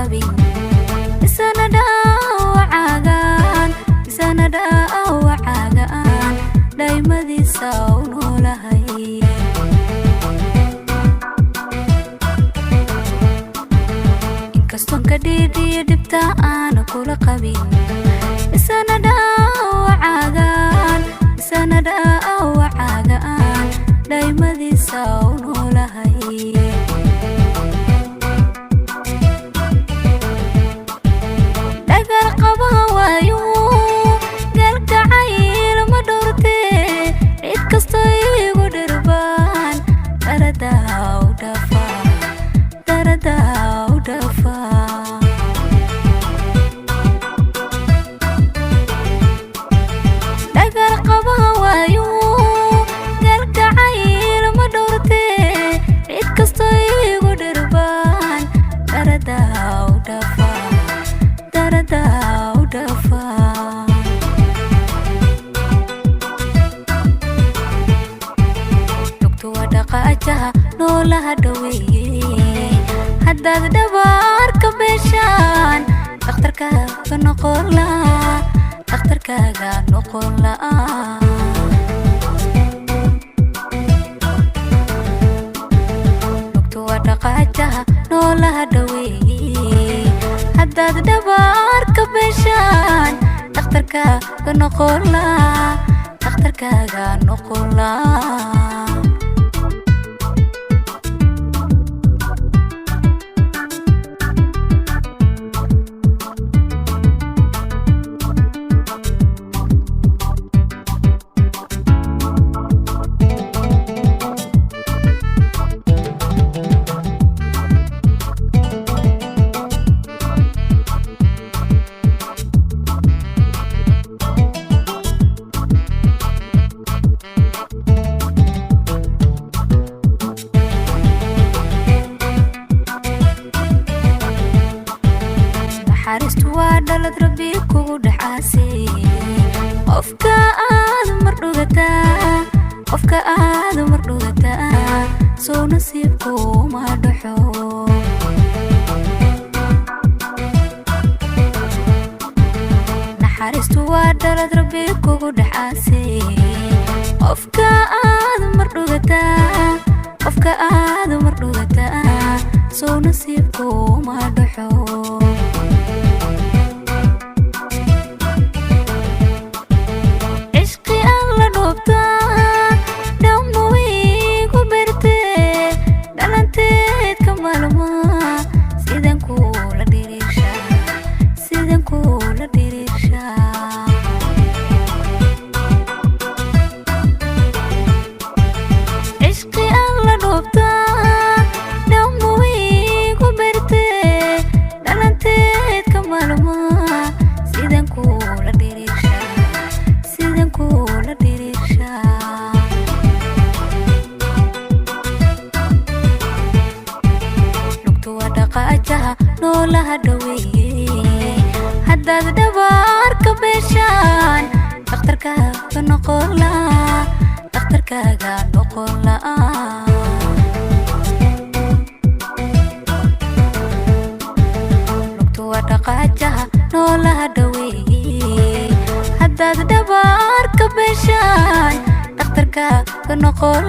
qabin isana dhaawacagaan dhaymadiisa u noolahay inkastoon ka dhiidhiyo dhibta aana kula qabin isana dhaawacagaan dhaymadiisa u noolahay dhagar qabaha waayo galgacayl ma dhowrtee cid kastoo igu dhirbaan daradaa u dhafaa dhagar qabaha waayo galgacayl ma dhowrtee cid kastoo igu dhirbaan daradaa u dhafaa lugtu waa dhaqaajaha noolaha dhaweeye haddaad dhabaarka beeshaan dhakhtarkaaga noqon la'a lugtu waa dhaqaajaha noolaha dhaweeye haddaad dhabaarka beeshaan dhakhtarkaaga noqon la'a naxariistu waa dhalad rabbi kugu dhaxaasay qofka aad mar dhugataa soo nasiibku ma dhaxo naxariistu waa dhalad rabbi kugu dhaxaasay qofka aad mar dhugataa soo nasiibku ma dhaxo noolaha dhaweeye haddaad dhabaarka beeshaan dhakhtarkaaga noqon la'a lugtu waa dhaqaajaha noolaha dhaweeye haddaad dhabaarka beeshaan dhakhtarkaaga noqon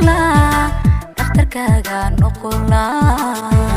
la'a